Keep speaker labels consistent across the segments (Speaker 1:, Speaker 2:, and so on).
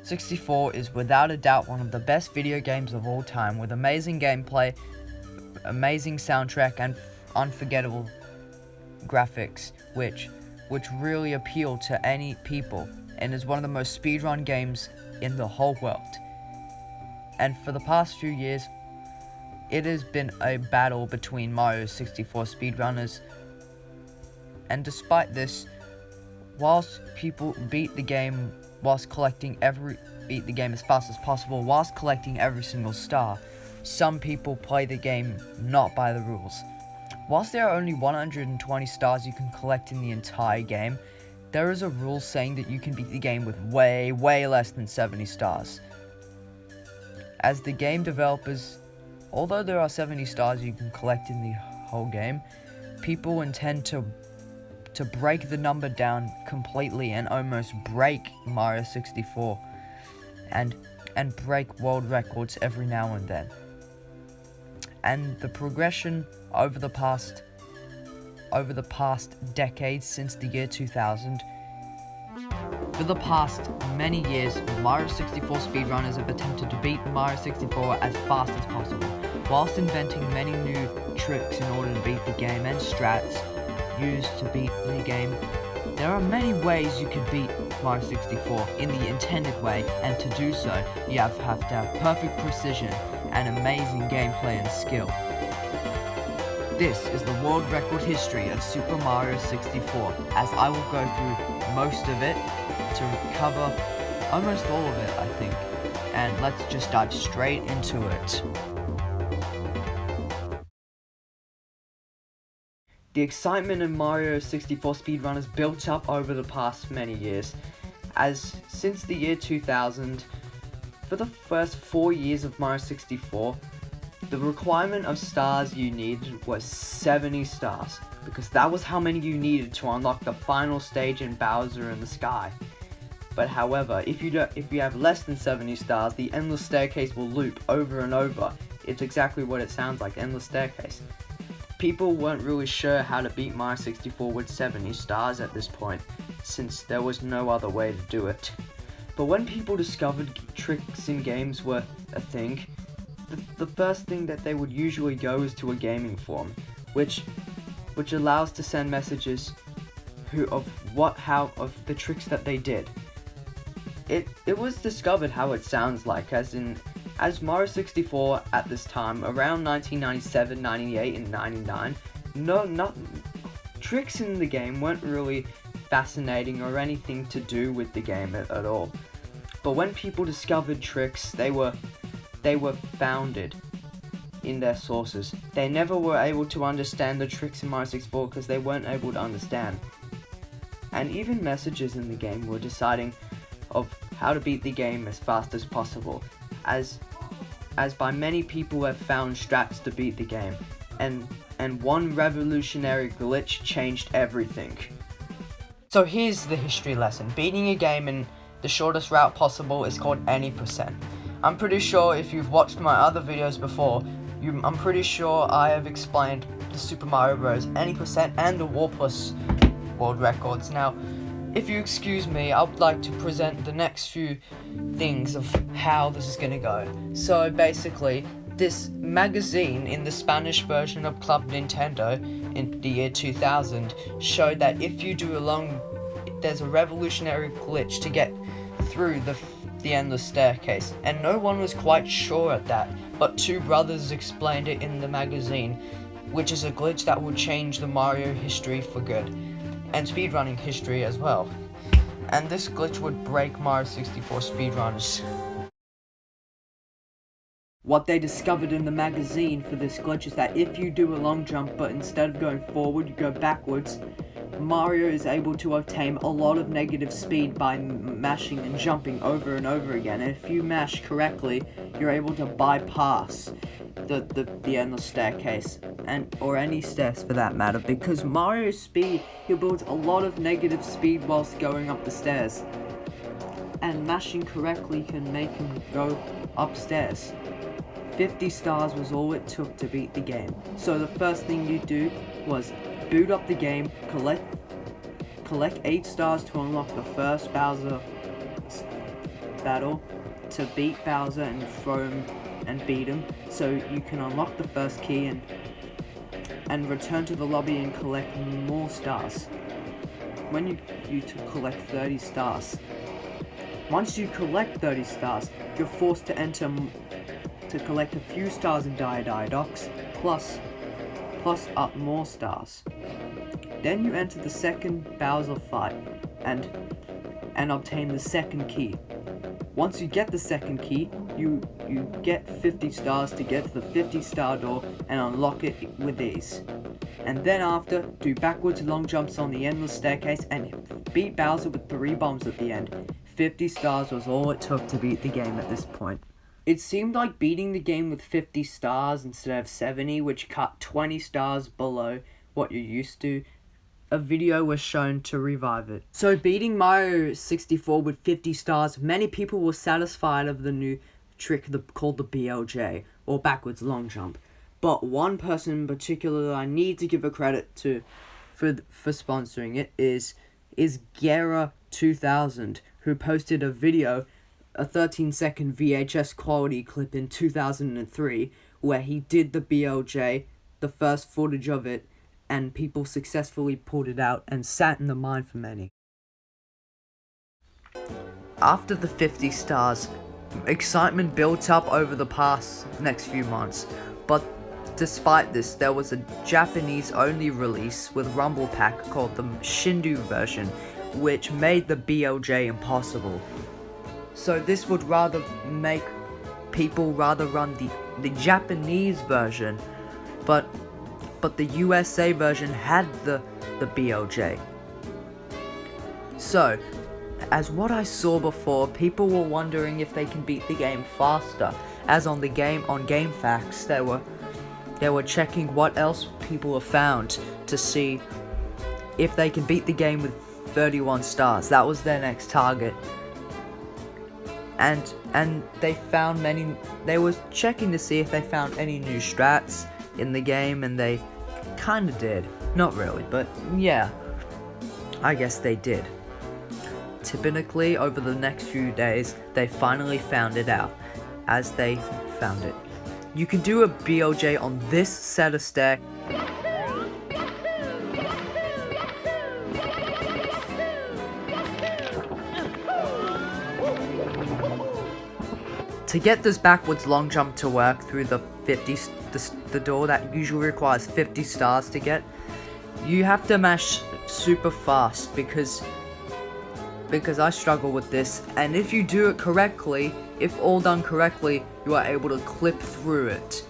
Speaker 1: 64 is without a doubt one of the best video games of all time, with amazing gameplay, amazing soundtrack, and unforgettable graphics, which really appeal to any people, and is one of the most speedrun games in the whole world. And for the past few years, it has been a battle between Mario 64 speedrunners, and despite this, whilst people beat the game as fast as possible, whilst collecting every single star, some people play the game not by the rules. Whilst there are only 120 stars you can collect in the entire game, there is a rule saying that you can beat the game with way less than 70 stars. As the game developers, although there are 70 stars you can collect in the whole game, people intend to break the number down completely and almost break Mario 64 and break world records every now and then. And the progression over the past decades since the year 2000, for the past many years, Mario 64 speedrunners have attempted to beat Mario 64 as fast as possible, whilst inventing many new tricks in order to beat the game and strats used to beat the game. There are many ways you can beat Mario 64 in the intended way, and to do so, you have to have perfect precision and amazing gameplay and skill. This is the world record history of Super Mario 64, as I will go through most of it to cover almost all of it, I think. And let's just dive straight into it. The excitement in Mario 64 speedrunners built up over the past many years, as since the year 2000, for the first 4 years of Mario 64, the requirement of stars you needed was 70 stars, because that was how many you needed to unlock the final stage in Bowser in the Sky. But however, if you have less than 70 stars, the endless staircase will loop over and over. It's exactly what it sounds like, endless staircase. People weren't really sure how to beat Mario 64 with 70 stars at this point, since there was no other way to do it. But when people discovered tricks in games were a thing, the first thing that they would usually go is to a gaming forum, which allows to send messages of the tricks that they did. It was discovered how it sounds like, as Mario 64 at this time, around 1997, 98, and 99, tricks in the game weren't really fascinating or anything to do with the game at all. But when people discovered tricks, they were founded in their sources. They never were able to understand the tricks in Mario 64 because they weren't able to understand. And even messages in the game were deciding of how to beat the game as fast as possible, as by many people have found strats to beat the game, and one revolutionary glitch changed everything. So here's the history lesson. Beating a game in the shortest route possible is called any %. I'm pretty sure if you've watched my other videos before, I'm pretty sure I have explained the Super Mario Bros. Any % and the Warplus world records. Now, if you excuse me, I would like to present the next few things of how this is going to go. So basically, this magazine in the Spanish version of Club Nintendo in the year 2000 showed that if you do there's a revolutionary glitch to get through the endless staircase, and no one was quite sure at that, but two brothers explained it in the magazine, which is a glitch that will change the Mario history for good, and speedrunning history as well. And this glitch would break Mario 64 speedrunners. What they discovered in the magazine for this glitch is that if you do a long jump, but instead of going forward, you go backwards, Mario is able to obtain a lot of negative speed by mashing and jumping over and over again. And if you mash correctly, you're able to bypass the endless staircase, or any stairs for that matter, because Mario's speed, he builds a lot of negative speed whilst going up the stairs, and mashing correctly can make him go upstairs. 50 stars was all it took to beat the game. So the first thing you do was boot up the game, collect 8 stars to unlock the first Bowser battle to beat Bowser and throw him and beat him, so you can unlock the first key and return to the lobby and collect more stars. When you collect 30 stars. Once you collect 30 stars, you're forced to enter to collect a few stars in Diodox, plus up more stars. Then you enter the second Bowser fight and obtain the second key. Once you get the second key, you get 50 stars to get to the 50 star door and unlock it with ease. And then after, do backwards long jumps on the endless staircase and beat Bowser with 3 bombs at the end. 50 stars was all it took to beat the game at this point. It seemed like beating the game with 50 stars instead of 70, which cut 20 stars below what you're used to. A video was shown to revive it. So beating Mario 64 with 50 stars, many people were satisfied of the new trick called the BLJ, or backwards long jump. But one person in particular that I need to give a credit to for sponsoring it is Gera 2000, who posted a video, a 13-second VHS quality clip in 2003, where he did the BLJ, the first footage of it, and people successfully pulled it out and sat in the mind for many. After the 50 stars, excitement built up over the next few months, but despite this, there was a Japanese-only release with Rumble Pack called the Shindu version, which made the BLJ impossible. So this would rather make people run the Japanese version, but the USA version had the BLJ. So, as what I saw before, people were wondering if they can beat the game faster. As on GameFAQs, they were checking what else people have found to see if they can beat the game with 31 stars. That was their next target. And they found they were checking to see if they found any new strats in the game, and they kinda did. Not really, but yeah, I guess they did. Typically, over the next few days, they finally found it out, as they found it. You can do a BLJ on this set of stairs. To get this backwards long jump to work through the door that usually requires 50 stars to get, you have to mash super fast because I struggle with this, and if you do it correctly, if all done correctly, you are able to clip through it,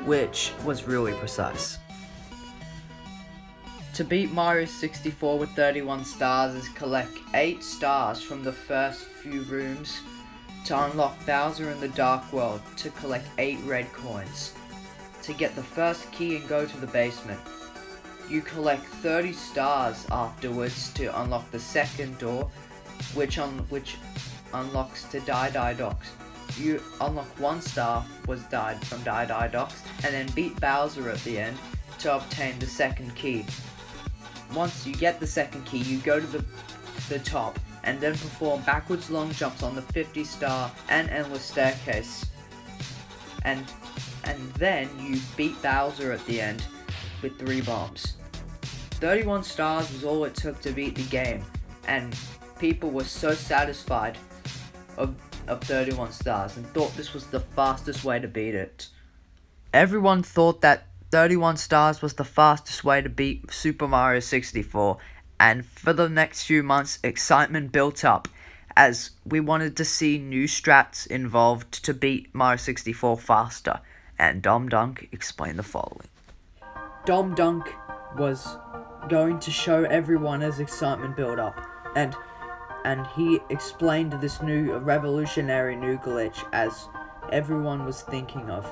Speaker 1: which was really precise. To beat Mario 64 with 31 stars is collect 8 stars from the first few rooms to unlock Bowser in the Dark World to collect 8 red coins. To get the first key and go to the basement. You collect 30 stars afterwards to unlock the second door, which unlocks to Diodox. You unlock 1 star from Diodox, and then beat Bowser at the end to obtain the second key. Once you get the second key, you go to the top and then perform backwards long jumps on the 50 star and endless staircase. And then you beat Bowser at the end with 3 bombs. 31 stars was all it took to beat the game, and people were so satisfied of 31 stars and thought this was the fastest way to beat it. Everyone thought that 31 stars was the fastest way to beat Super Mario 64, and for the next few months, excitement built up as we wanted to see new strats involved to beat Mario 64 faster, and Dom Dunk explained the following. Dom Dunk was going to show everyone as excitement built up, and he explained this new revolutionary new glitch as everyone was thinking of.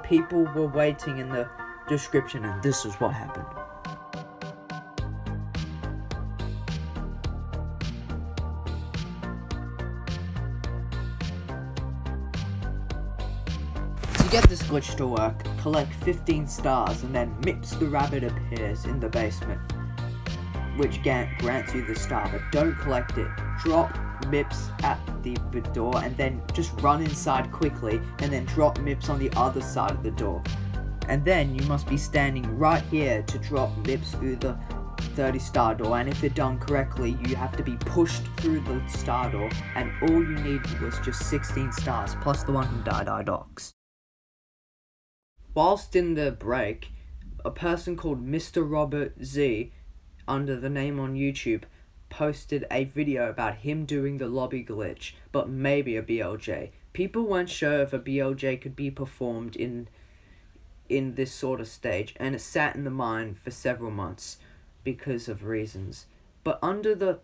Speaker 1: People were waiting in the description, and this is what happened. To get this glitch to work, collect 15 stars and then Mips the Rabbit appears in the basement, which grants you the star, but don't collect it. Drop MIPS at the door and then just run inside quickly and then drop MIPS on the other side of the door. And then you must be standing right here to drop MIPS through the 30-star door, and if it's done correctly, you have to be pushed through the star door, and all you need was just 16 stars, plus the one from Docs. Whilst in the break, a person called Mr. Robert Z, under the name on YouTube, posted a video about him doing the lobby glitch, but maybe a BLJ. People weren't sure if a BLJ could be performed in this sort of stage, and it sat in the mind for several months because of reasons. But under the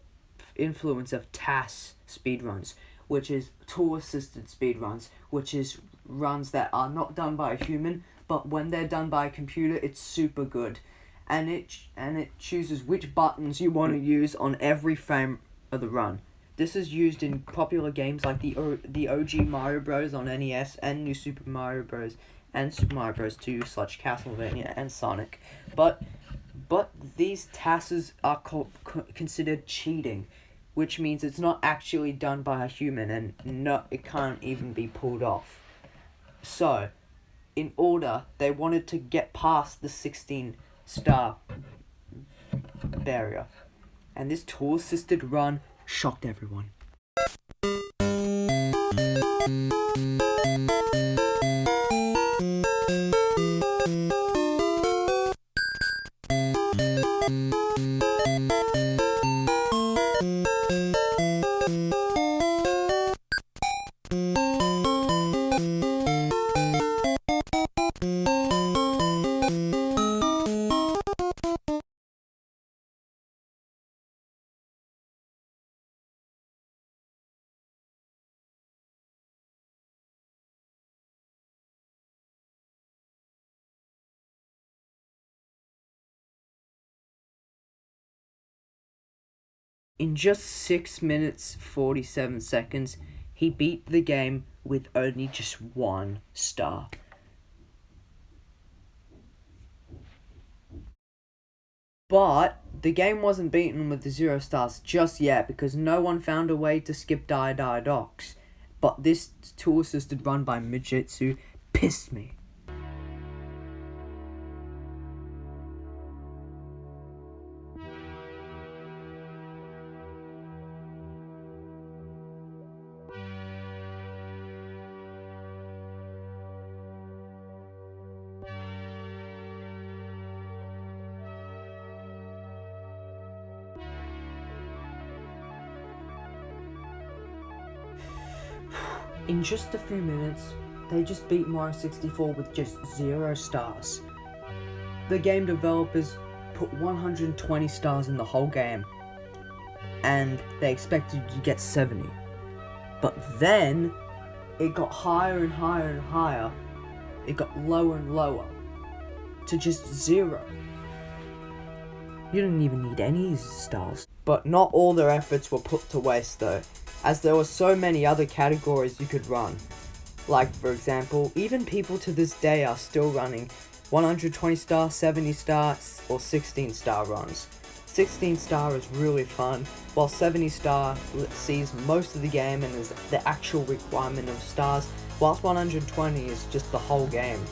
Speaker 1: influence of TAS speedruns, which is tool-assisted speedruns, which is runs that are not done by a human, but when they're done by a computer, it's super good. And it chooses which buttons you want to use on every frame of the run. This is used in popular games like the OG Mario Bros. On NES and New Super Mario Bros. And Super Mario Bros. 2 / Castlevania and Sonic. But these TASs are considered cheating, which means it's not actually done by a human and it can't even be pulled off. So, in order, they wanted to get past the 16-star barrier. And this tool-assisted run shocked everyone. In just 6 minutes 47 seconds, he beat the game with only just 1 star. But the game wasn't beaten with the 0 stars just yet because no one found a way to skip Docs. But this tool-assisted run by Mijitsu pissed me. In just a few minutes, they just beat Mario 64 with just 0 stars. The game developers put 120 stars in the whole game, and they expected you to get 70. But then, it got higher and higher and higher. It got lower and lower, to just 0. You didn't even need any stars. But not all their efforts were put to waste though, as there were so many other categories you could run. Like, for example, even people to this day are still running 120 star, 70 star, or 16 star runs. 16 star is really fun, while 70 star sees most of the game and is the actual requirement of stars, whilst 120 is just the whole game.